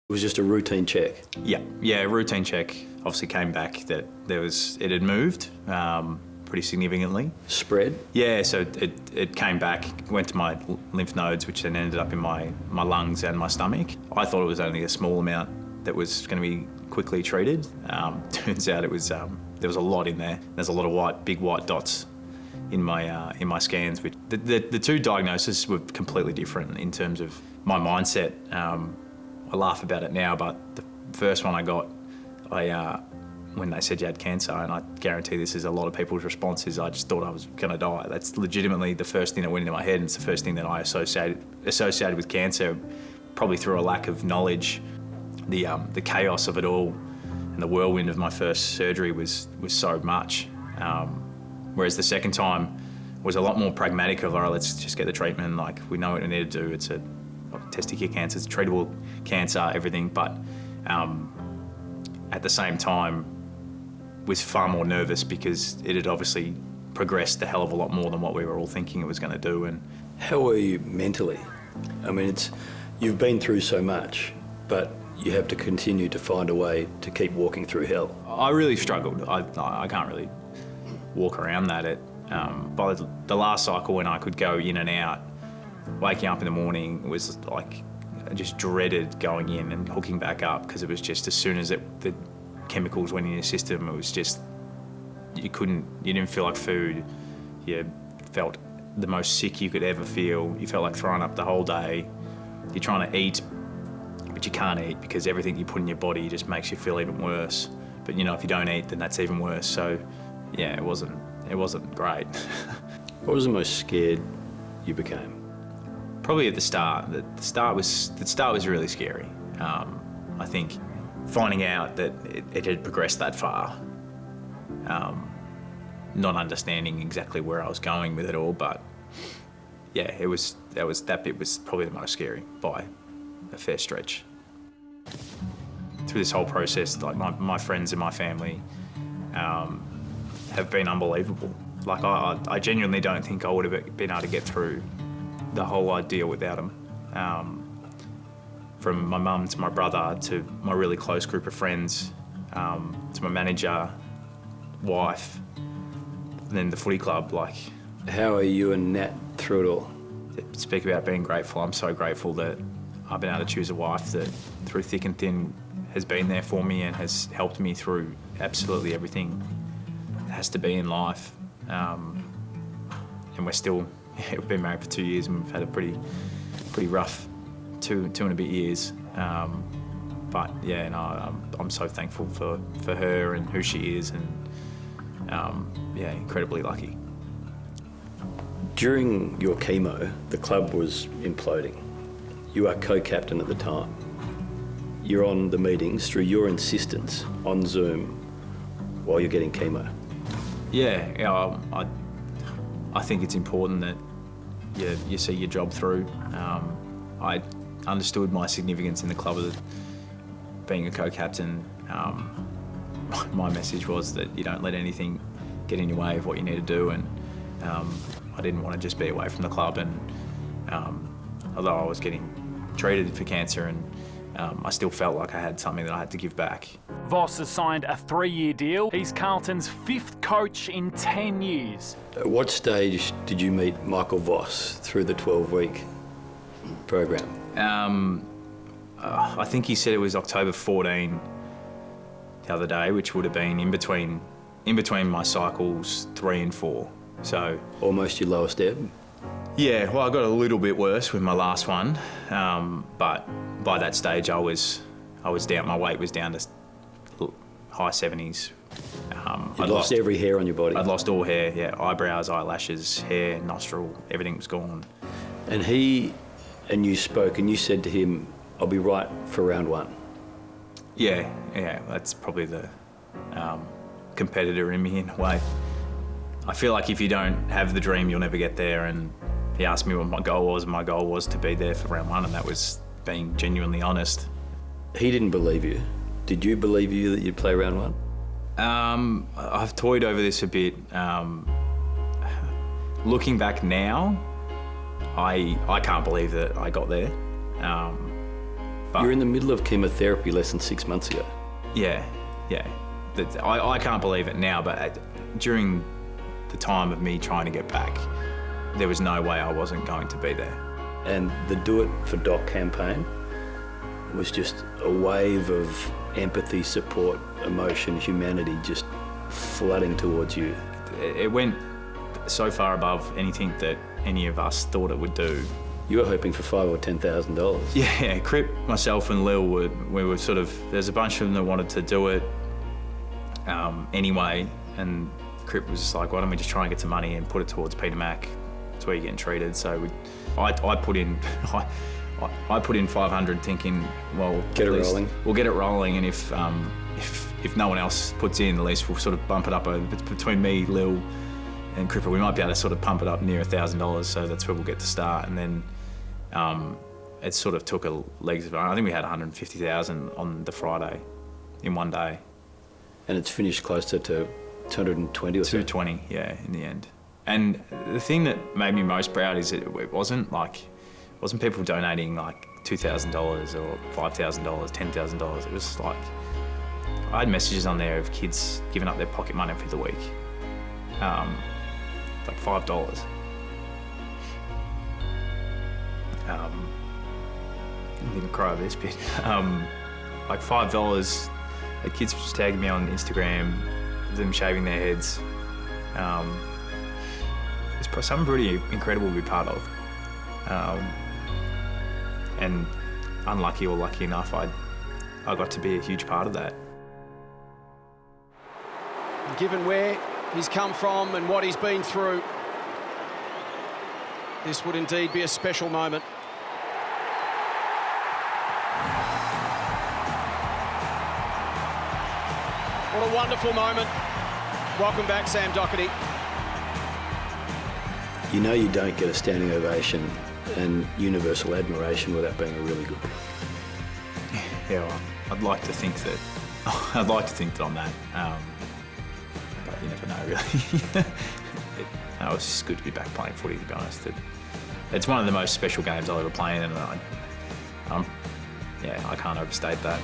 It was just a routine check? Yeah, routine check. Obviously came back that it had moved pretty significantly. Spread? Yeah, so it came back, went to my lymph nodes, which then ended up in my lungs and my stomach. I thought it was only a small amount that was going to be quickly treated. Turns out it was there was a lot in there. There's a lot of big white dots in my scans. Which the two diagnoses were completely different in terms of my mindset. I laugh about it now, but the first one I got, when they said you had cancer, and I guarantee this is a lot of people's responses, I just thought I was going to die. That's legitimately the first thing that went into my head, and it's the first thing that I associated with cancer, probably through a lack of knowledge. The chaos of it all and the whirlwind of my first surgery was so much. Whereas the second time was a lot more pragmatic of, all right, let's just get the treatment, like we know what we need to do. It's a testicular cancer, it's a treatable cancer, everything, but at the same time was far more nervous because it had obviously progressed a hell of a lot more than what we were all thinking it was going to do. And how were you mentally? I mean, you've been through so much, but you have to continue to find a way to keep walking through hell. I really struggled. I can't really walk around that. By the last cycle, when I could go in and out, waking up in the morning was like, I just dreaded going in and hooking back up, because it was just, as soon as the chemicals went in your system, it was just, you didn't feel like food. You felt the most sick you could ever feel. You felt like throwing up the whole day. You're trying to eat, but you can't eat because everything you put in your body just makes you feel even worse. But you know, if you don't eat, then that's even worse. So yeah, it wasn't great. What was the most scared you became? Probably at the start. The start was really scary. I think finding out that it had progressed that far, not understanding exactly where I was going with it all, but yeah, that bit was probably the most scary by a fair stretch. Through this whole process, like my friends and my family have been unbelievable. Like I genuinely don't think I would have been able to get through the whole idea without them. From my mum to my brother to my really close group of friends, to my manager, wife, and then the footy club. Like, how are you and Nat through it all? To speak about being grateful, I'm so grateful that I've been able to choose a wife that, through thick and thin, has been there for me and has helped me through absolutely everything that has to be in life. And we're still, we've been married for 2 years and we've had a pretty rough two and a bit years. But yeah, no, I'm so thankful for her and who she is, and yeah, incredibly lucky. During your chemo, the club was imploding. You are co-captain at the time. You're on the meetings through your insistence on Zoom while you're getting chemo. Yeah, I think it's important that you see your job through. I understood my significance in the club as being a co-captain. My message was that you don't let anything get in your way of what you need to do, and I didn't want to just be away from the club. And although I was getting treated for cancer, and I still felt like I had something that I had to give back. Voss has signed a 3-year deal. He's Carlton's 5th coach in 10 years. At what stage did you meet Michael Voss through the 12-week program? I think he said it was October 14 the other day, which would have been in between my cycles 3 and 4. So almost your lowest ebb? Yeah, well, I got a little bit worse with my last one, but by that stage I was down. My weight was down to high 70s. You'd lost every hair on your body? I'd lost all hair, yeah. Eyebrows, eyelashes, hair, nostril, everything was gone. And he and you spoke and you said to him, I'll be right for round 1. Yeah, that's probably the competitor in me in a way. I feel like if you don't have the dream, you'll never get there. And he asked me what my goal was, and my goal was to be there for round 1, and that was being genuinely honest. He didn't believe you. Did you believe you that you'd play round 1? I've toyed over this a bit. Looking back now, I can't believe that I got there. But You're in the middle of chemotherapy less than 6 months ago. yeah. I can't believe it now, but during the time of me trying to get back, there was no way I wasn't going to be there. And the Do It for Doc campaign was just a wave of empathy, support, emotion, humanity just flooding towards you. It went so far above anything that any of us thought it would do. You were hoping for $5,000 or $10,000. Yeah, Crip, myself and Lil, we were sort of, there's a bunch of them that wanted to do it anyway, and Crip was just like, why don't we just try and get some money and put it towards Peter Mac? That's where you're getting treated. So I put in I put in 500 thinking, well, Get it rolling. We'll get it rolling, and if no one else puts in, at least we'll sort of bump it up between me, Lil, and Cripper. We might be able to sort of pump it up near $1,000, so that's where we'll get to start. And then it sort of took a legs of it. I think we had 150,000 on the Friday in one day. And it's finished closer to 220 or so. 220, yeah, in the end. And the thing that made me most proud is it wasn't people donating like $2,000 or $5,000, $10,000. It was like, I had messages on there of kids giving up their pocket money for the week, like $5. I didn't cry over this bit. Like $5. The kids just tagged me on Instagram, them shaving their heads. It's something pretty incredible to be part of. And unlucky or lucky enough, I got to be a huge part of that. Given where he's come from and what he's been through, this would indeed be a special moment. What a wonderful moment. Welcome back, Sam Docherty. You know you don't get a standing ovation and universal admiration without being a really good pick. Yeah, well, I'd like to think that I'm that, but you never know, really. It was just good to be back playing footy, to be honest. It's one of the most special games I'll ever play in, and I can't overstate that.